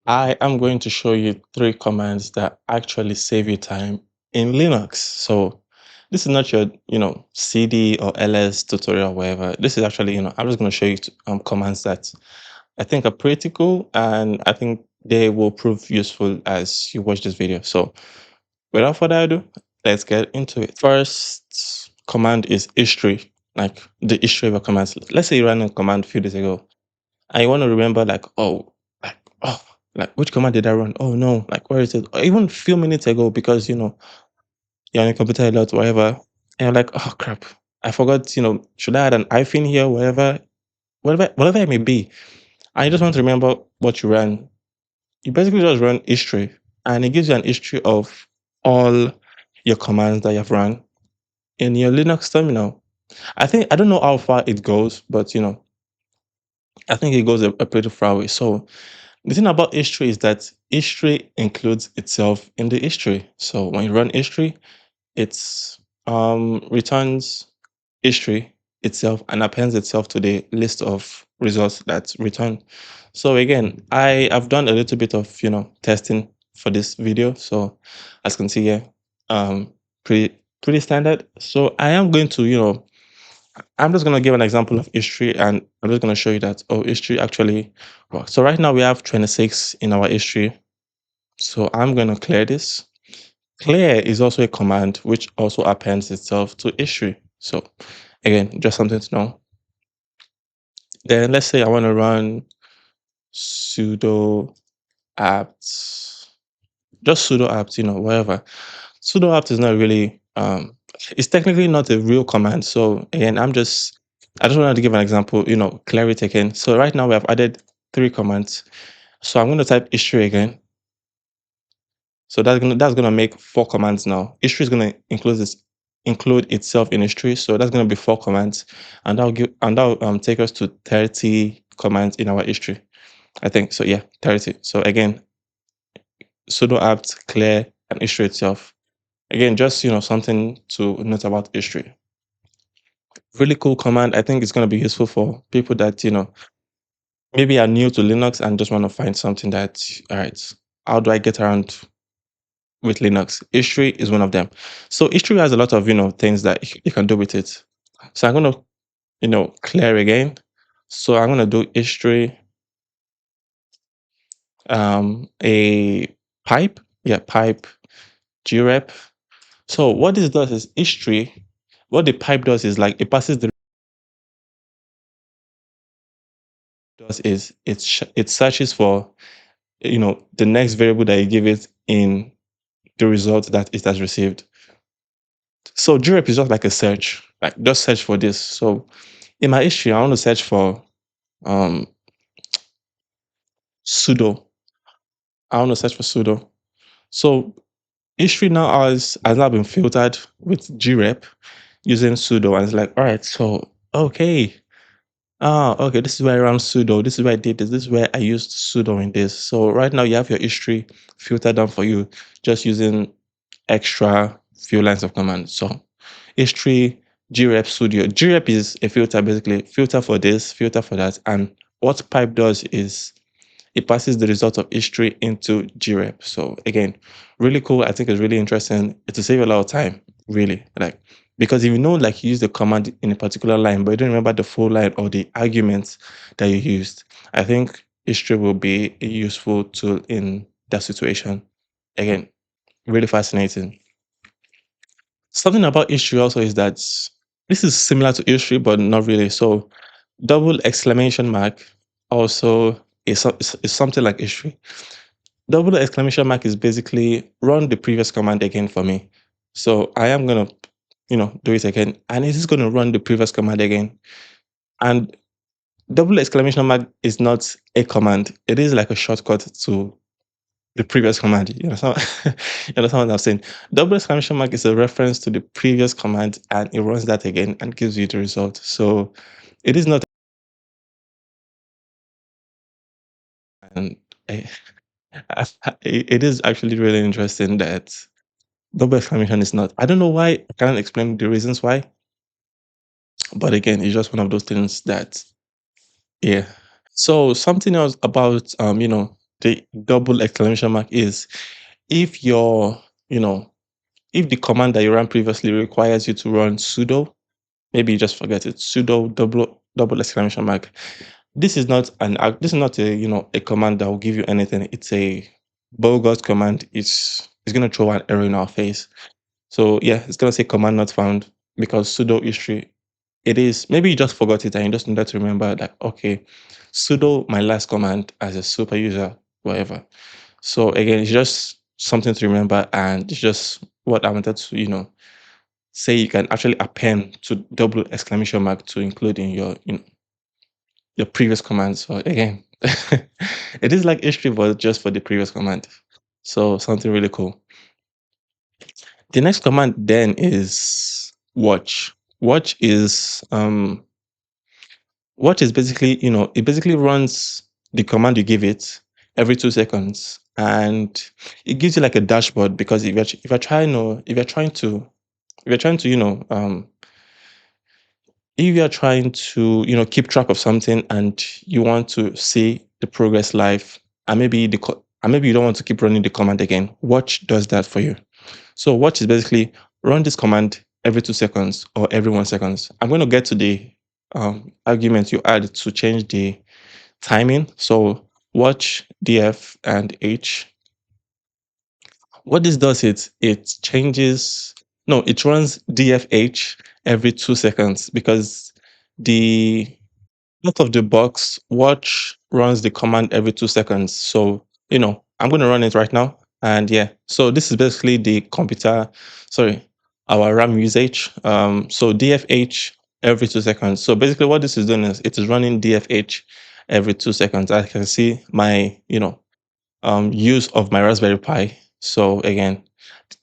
I am going to show you three commands that actually save you time in Linux. So this is not your, CD or LS tutorial, whatever. This is actually, I'm just going to show you commands that I think are pretty cool, and I think they will prove useful as you watch this video. So without further ado, let's get into it. First command is history, like the history of a command. Let's say you ran a command a few days ago and you want to remember like oh like which command did I run? Oh no, like where is it? Or even a few minutes ago, because you're on your computer a lot, whatever, and you're like, oh crap, I forgot, should I add an hyphen here, whatever it may be. I just want to remember what you ran. You basically just run history, and it gives you an history of all your commands that you've run in your Linux terminal. I don't know how far it goes, but I think it goes a pretty far way. So the thing about history is that history includes itself in the history. So when you run history, it's returns history itself and appends itself to the list of results that's returned. So again, I have done a little bit of testing for this video. So as you can see here, pretty standard. So I am going to I'm just going to give an example of history, and I'm just going to show you that, oh, history actually works. So right now we have 26 in our history. So I'm going to clear this. Clear is also a command which also appends itself to history. So again, just something to know. Then let's say I want to run sudo apt, just sudo apt, whatever. Sudo apt is not really, it's technically not a real command. So again, I just wanted to give an example, clear it again. So right now we have added three commands. So I'm going to type history again. So that's gonna make four commands now. History is gonna include itself in history. So that's gonna be four commands, and that'll take us to 30 commands in our history. I think so. Yeah, 30. So again, sudo apt, clear, and history itself. Again, just something to note about history. Really cool command. I think it's gonna be useful for people that maybe are new to Linux and just want to find something that, all right, how do I get around with Linux? History is one of them. So history has a lot of things that you can do with it. So I'm gonna clear again. So I'm gonna do history, a pipe, yeah, pipe grep. So what this does is history. What the pipe does is, like, it passes the does is it searches for the next variable that you give it in the result that it has received. So grep is just like a search, like just search for this. So in my history, I want to search for um sudo. I want to search for sudo. So history now has now been filtered with grep using sudo, and it's like, all right, so okay. Okay, this is where I ran sudo. This is where I did this. This is where I used sudo in this. So right now you have your history filtered down for you, just using extra few lines of command. So history, grep, sudo. Grep is a filter, basically filter for this, filter for that, and what pipe does is it passes the result of history into grep. So again, really cool. I think it's really interesting. It will save a lot of time, really. Like, because if like, you use the command in a particular line, but you don't remember the full line or the arguments that you used, I think history will be a useful tool in that situation. Again, really fascinating. Something about history also is that this is similar to history, but not really. So double exclamation mark also is something like history. Double exclamation mark is basically run the previous command again for me. So I am gonna, do it again, and it is gonna run the previous command again. And double exclamation mark is not a command; it is like a shortcut to the previous command. You know, you understand what I'm saying? Double exclamation mark is a reference to the previous command, and it runs that again and gives you the result. So it is not, and I, it is actually really interesting that double exclamation is not. I don't know why. I can't explain the reasons why, but again, it's just one of those things that, yeah. So something else about the double exclamation mark is if your, you know, if the command that you ran previously requires you to run sudo, maybe you just forget it, sudo double exclamation mark. This is not a, a command that will give you anything. It's a bogus command. It's gonna throw an error in our face. So yeah, it's gonna say command not found because sudo history. It is, maybe you just forgot it and you just needed to remember that, okay, sudo my last command as a super user, whatever. So again, it's just something to remember, and it's just what I wanted to, say you can actually append to double exclamation mark to include in your, your previous command. So again, it is like history, but just for the previous command. So something really cool. The next command then is watch. Watch is basically, it basically runs the command you give it every 2 seconds, and it gives you like a dashboard, because if you're trying to, if you're trying to, keep track of something and you want to see the progress live, and maybe you don't want to keep running the command again, watch does that for you. So watch is basically run this command every 2 seconds or every 1 second. I'm going to get to the argument you add to change the timing. So watch df and h. What this does, it changes, no, it runs dfh every 2 seconds, because the out of the box, watch runs the command every 2 seconds. So, I'm going to run it right now. And yeah, so this is basically the computer, sorry, our RAM usage. So DFH every 2 seconds. So basically what this is doing is it is running DFH every 2 seconds. I can see my, use of my Raspberry Pi. So again,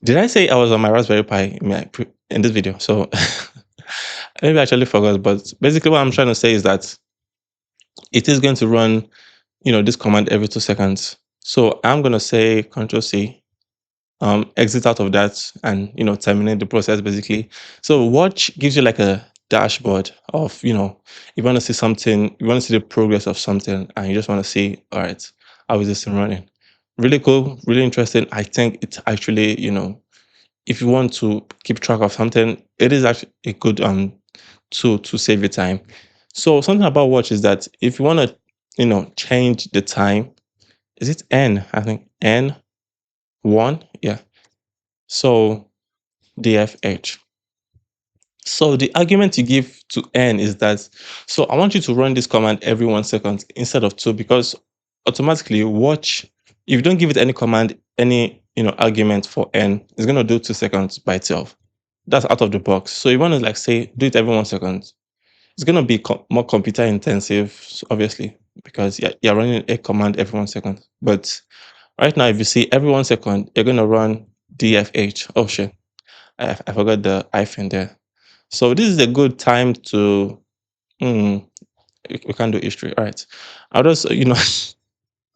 did I say I was on my Raspberry Pi in this video? So maybe I actually forgot, but basically what I'm trying to say is that it is going to run, this command every 2 seconds. So I'm going to say Control C, exit out of that, and, terminate the process basically. So watch gives you like a dashboard of, you want to see something, you want to see the progress of something, and you just want to see, all right, how is this thing running? Really cool, really interesting. I think it's actually, if you want to keep track of something, it is actually a good tool to save your time. So something about watch is that if you want to, change the time, is it N? I think N1. Yeah. So DFH. So the argument you give to N is that, so I want you to run this command every 1 second instead of two, because automatically watch, if you don't give it any command, any, argument for N, it's going to do 2 seconds by itself. That's out of the box. So you want to like say, do it every 1 second. It's going to be more computer intensive, obviously, because you're running a command every 1 second. But right now, if you see every 1 second, you're going to run DFH. Oh shit, I forgot the hyphen there. So this is a good time to, we can't do history. All right. I'll just, I'm just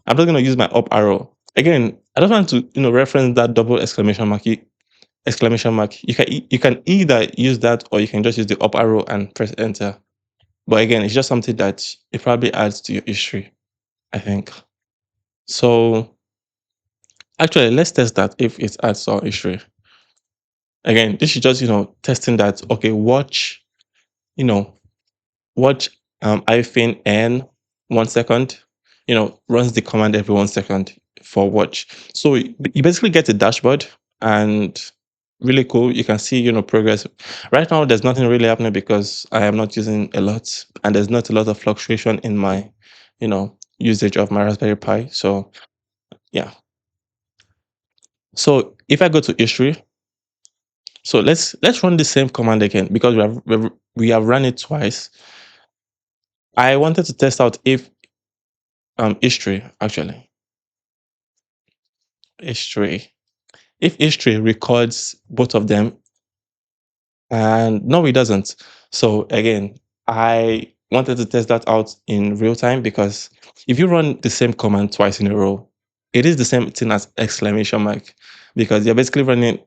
going to use my up arrow. Again, I just want to, reference that double exclamation mark. Exclamation mark. You can either use that, or you can just use the up arrow and press enter. But again, it's just something that it probably adds to your history, I think. So actually, let's test that if it adds to our history. Again, this is just, testing that, okay, watch, you know, watch hyphen n 1 second, runs the command every 1 second for watch. So you basically get a dashboard, and really cool. You can see, progress. Right now, there's nothing really happening because I am not using a lot, and there's not a lot of fluctuation in my, usage of my Raspberry Pi. So yeah. So if I go to history, so let's run the same command again, because we have run it twice. I wanted to test out if history actually history if history records both of them, and no, it doesn't. So again, I wanted to test that out in real time, because if you run the same command twice in a row, it is the same thing as exclamation mark, because you're basically running.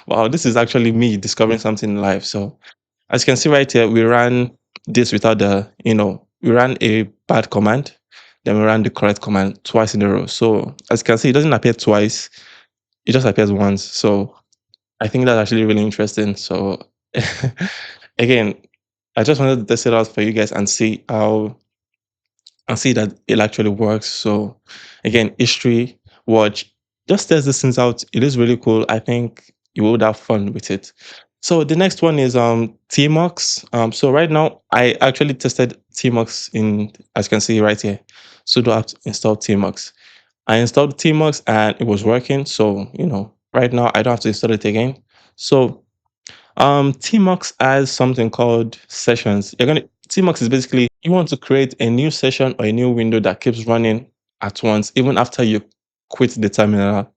Wow, this is actually me discovering something live. So as you can see right here, we ran this without we ran a bad command. then we run the correct command twice in a row. So as you can see, it doesn't appear twice, it just appears once. So I think that's actually really interesting. So again, I just wanted to test it out for you guys and see how and see that it actually works. So again, history, watch, just test these things out. It is really cool. I think you would have fun with it. So the next one is tmux. So right now I actually tested tmux in, as you can see right here, sudo apt install tmux. I installed tmux and it was working. So right now I don't have to install it again. So tmux has something called sessions. Tmux is basically you want to create a new session or a new window that keeps running at once, even after you quit the terminal,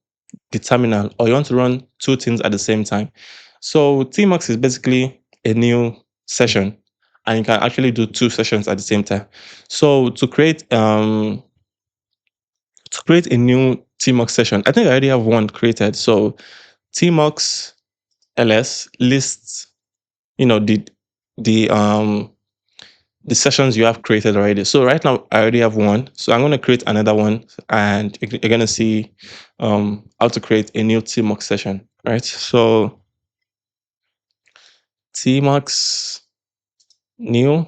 or you want to run two things at the same time. So tmux is basically a new session, and you can actually do two sessions at the same time. So to create a new tmux session, I think I already have one created. So tmux ls lists the the sessions you have created already. So right now I already have one. So I'm going to create another one, and you're going to see how to create a new tmux session, right? So tmux new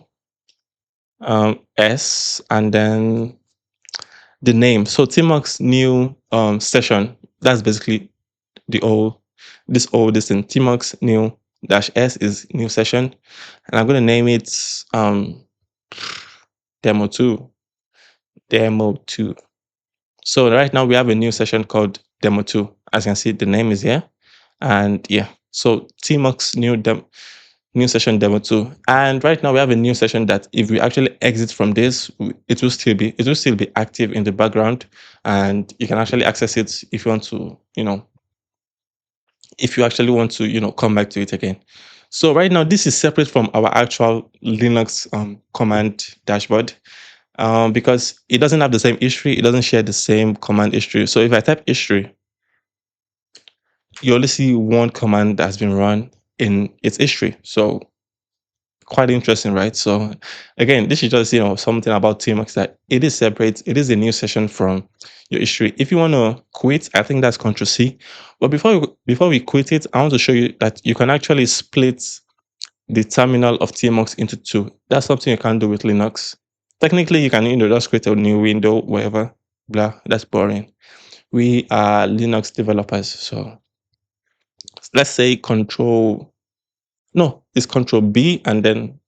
s, and then the name. So tmux new session, that's basically the old this thing. Tmux new dash s is new session, and I'm going to name it demo 2. Demo 2. So right now we have a new session called demo 2. As you can see, the name is here. And yeah, so tmux new session demo 2. And right now we have a new session that if we actually exit from this, it will still be active in the background, and you can actually access it if you want to, if you actually want to, come back to it again. So right now this is separate from our actual Linux command dashboard, because it doesn't have the same history. It doesn't share the same command history. So if I type history, you only see one command that's been run in its history. So quite interesting, right? So again, this is just something about tmux, that it is separate. It is a new session from your history. If you want to quit, I think that's Ctrl C. But before we quit it, I want to show you that you can actually split the terminal of tmux into two. That's something you can do with Linux. Technically, you can just create a new window, wherever. Blah, that's boring. We are Linux developers, so let's say control. No, it's control B and then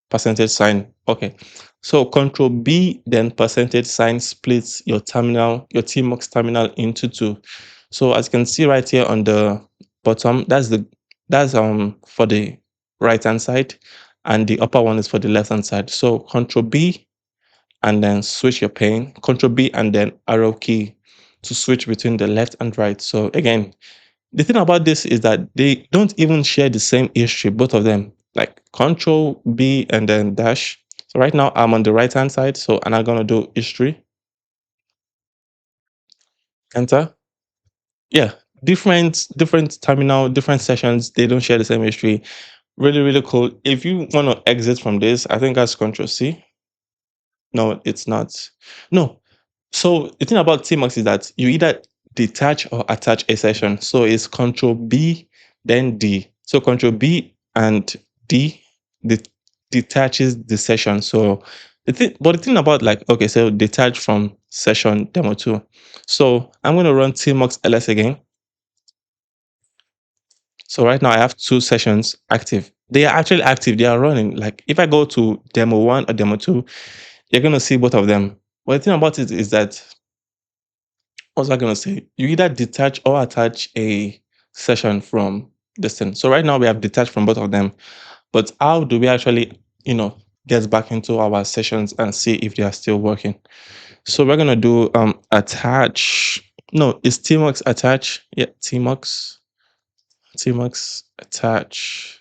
percentage sign. Okay, so control B then percentage sign splits your tmux terminal into two. So as you can see right here on the bottom, that's for the right hand side, and the upper one is for the left hand side. So control B and then switch your pane, control B and then arrow key to switch between the left and right. So again, the thing about this is that they don't even share the same history, both of them, like control B and then dash. So right now I'm on the right hand side, so and I'm gonna do history, enter. Yeah, different terminal, different sessions, they don't share the same history. Really, really cool. If you want to exit from this, I think that's control C. No, it's not. No. So the thing about tmux is that you either detach or attach a session. So it's control B, then D. So control B and D detaches the session. So the thing about, like, okay, so detach from session demo 2. So I'm going to run tmux ls again. So right now I have two sessions active. They are actually active. They are running. Like if I go to demo 1 or demo 2, you're going to see both of them. But the thing about it is that, what was I going to say? You either detach or attach a session from this thing. So right now we have detached from both of them. But how do we actually, get back into our sessions and see if they are still working? So we're going to do attach. No, is tmux attach? Yeah, tmux attach.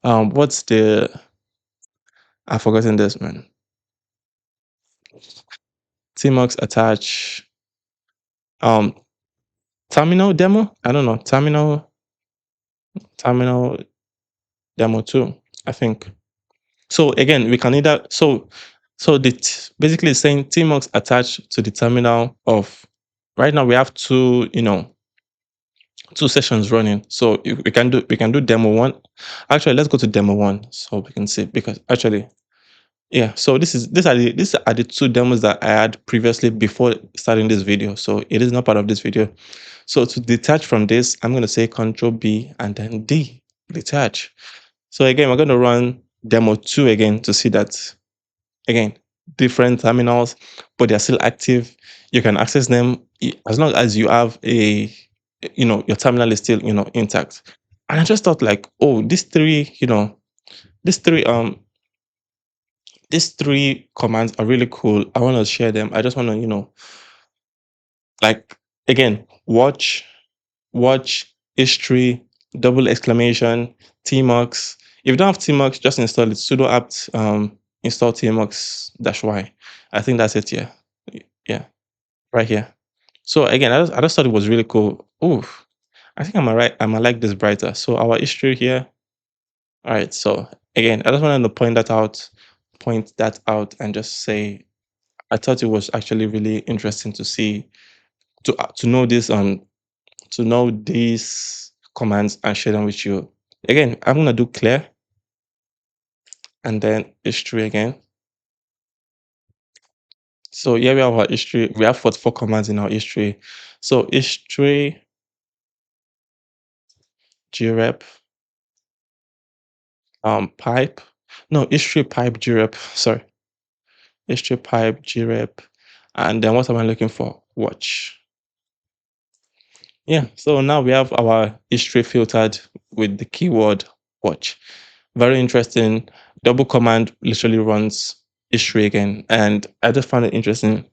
What's the, I've forgotten this, man. Tmux attach um terminal demo. I don't know, terminal demo 2, I think. So again, we can either, so So basically it's saying tmux attached to the terminal of. Right now we have two, two sessions running. So we can do demo one. Actually, let's go to demo one so we can see, because actually, yeah. So these are the two demos that I had previously before starting this video. So it is not part of this video. So to detach from this, I'm going to say Control B and then D, detach. So again, we're going to run demo 2 again to see that, again, different terminals, but they're still active. You can access them as long as you have your terminal is still, intact. And I just thought like, oh, these three, these three commands are really cool. I want to share them. I just want to, like, again, watch history, double exclamation, tmux. If you don't have tmux, just install it. Sudo apt install tmux dash y. I think that's it. Yeah, yeah, right here. So again, I just thought it was really cool. Oof, I think I'm like this brighter. So our history here. All right. So again, I just wanted to point that out, and just say I thought it was actually really interesting to see, to know this, to know these commands and share them with you. Again, I'm gonna do clear and then history again. So here we have our history. We have 44 commands in our history. So history grep pipe. No, history pipe grep. Sorry, history pipe grep. And then what am I looking for? Watch. Yeah. So now we have our history filtered with the keyword watch. Very interesting. Double command literally runs history again. And I just found it interesting.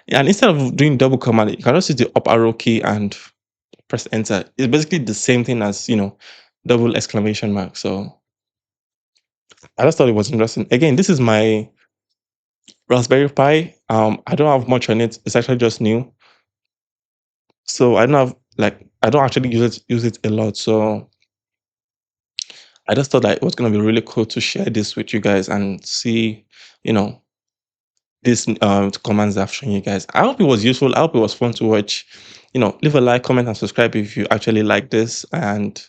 And instead of doing double command, you can just use the up arrow key and press enter. It's basically the same thing as, double exclamation mark. So I just thought it was interesting. Again, this is my Raspberry Pi. I don't have much on it. It's actually just new. So I don't actually use it a lot. So I just thought that it was gonna be really cool to share this with you guys and see, you know, these commands I've shown you guys. I hope it was useful. I hope it was fun to watch. Leave a like, comment, and subscribe if you actually like this. And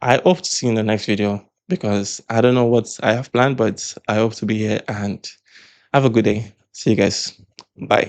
I hope to see you in the next video, because I don't know what I have planned, but I hope to be here, and have a good day. See you guys. Bye.